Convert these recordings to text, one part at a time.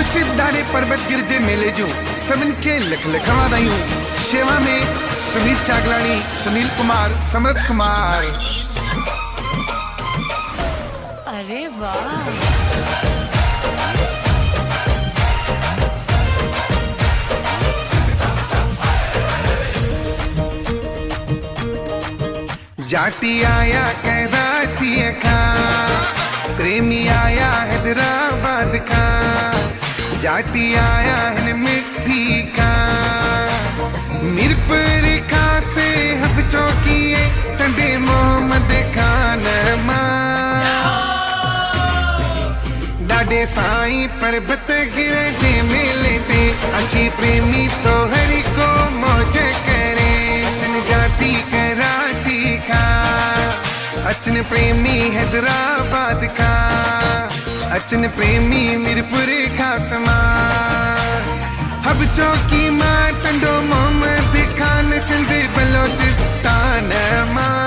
मुर्शिद दारे पर्वत गिरजे मेले जो सबिन के लख लखवा दायूं शेवा में सुनील चागलानी, सुनील कुमार, समृत कुमार। अरे वाह। जाटी आया कराची का, प्रेमी आया हैदराबाद का, जाटी आया है मिट्टी का, मिरपुर का से हब चौकिए टंडे मोहम्मद खान डाडे साई पर्वत गिरजे मेले ते अच्छी प्रेमी तो हरि को मौज करे। जाटी कराची का, अचन प्रेमी हैदराबाद का, अचन प्रेमी मिरपुर खासमा, हब चौकी मां टंडो मोहम्मद खान सिंध बलोचिस्तान मां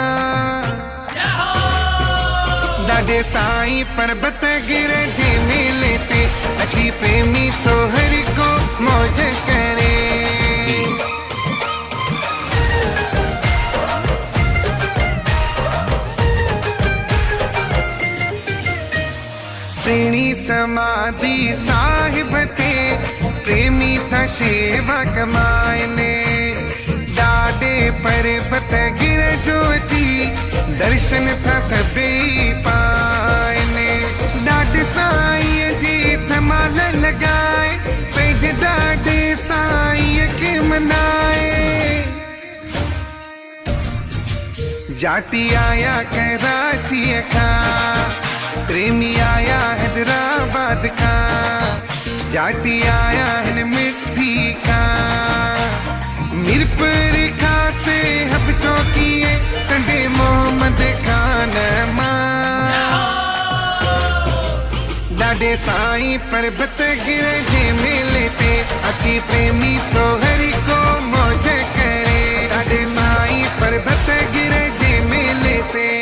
डाडे साई पर्वत गिरजे मेले ते अच्छी प्रेमी तो हरि को मौज करे। सीणी समाधि साहिब ते प्रेमी था शेवा कमायने, डाडे पर्वत गिरजो जी दर्शन था सभी पायने। डाडे साई जी धमाल लगाए पेज डाडे साई के मनाए। जाटी आया कराची का, प्रेमी आया हैदराबाद का, जाटी आया है मिट्टी का, मिरपुर का से हब चौकिए टंडे मोहम्मद खान डाडे साई पर्वत गिरजे मेले ते अच्छी प्रेमी तो हरि को मौज करे। डाडे साई पर्वत गिरजे मेले ते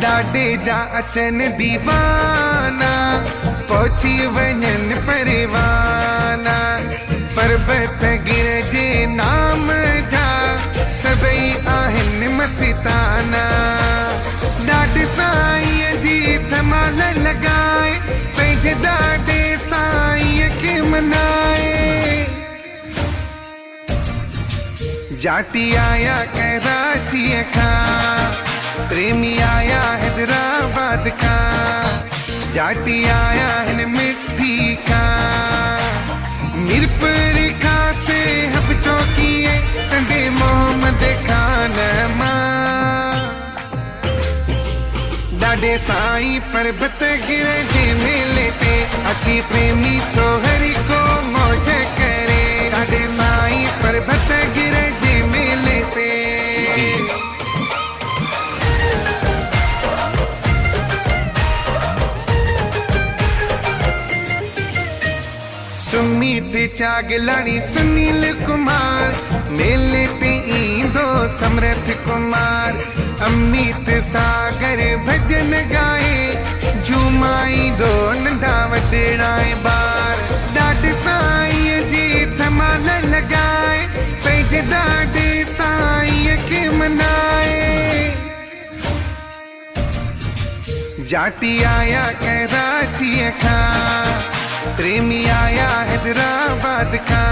डाडे जा अचन दीवाना पहुंची वञन परवाना, पर्वत गिरजे नाम जा सभई आहिन मस्ताना। डाडे साईं जी धमाल लगाए पेज डाडे साईं के मनाए। जाटी आया कराची का, प्रेमी आया हैदराबाद का, जाटी आया है मिट्टी का, मिरपुर का से हब चौकिए टंडे मोहम्मद खान डाडे साई पर्वत गिरजे मेले ते अच्छी प्रेमी तो हरि को मौज करे। डाडे साई पर्वत गिरजे मेले ते सुमित चागलानी, सुनील कुमार, मेले ते ईंदो समृत कुमार, अमित सागर भजन गाए, झूमाई दो नंढा वॾेराए बार। डाडे साईं जी धमाल लगाए पेज डाडे साईं के मनाए। जाटी आया कराची का, प्रेमी आया हैदराबाद का,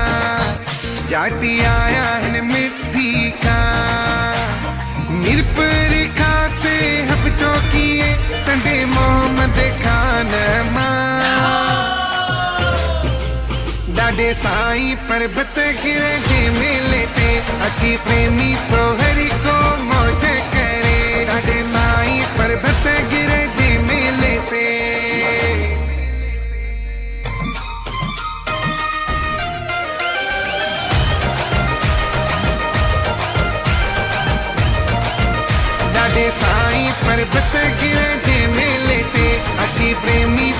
जाटी आया है मिट्टी का, मिरपुर का से हब चौकिए टंडे मोहम्मद खान डाडे साई पर्वत गिरजे मेले ते अच्छी प्रेमी तो हरि को मौज करे। डाडे साई पर्वत गिरजे मेले ते डाडे साई पर्वत गिरजे मेले ते अच्छी प्रेमी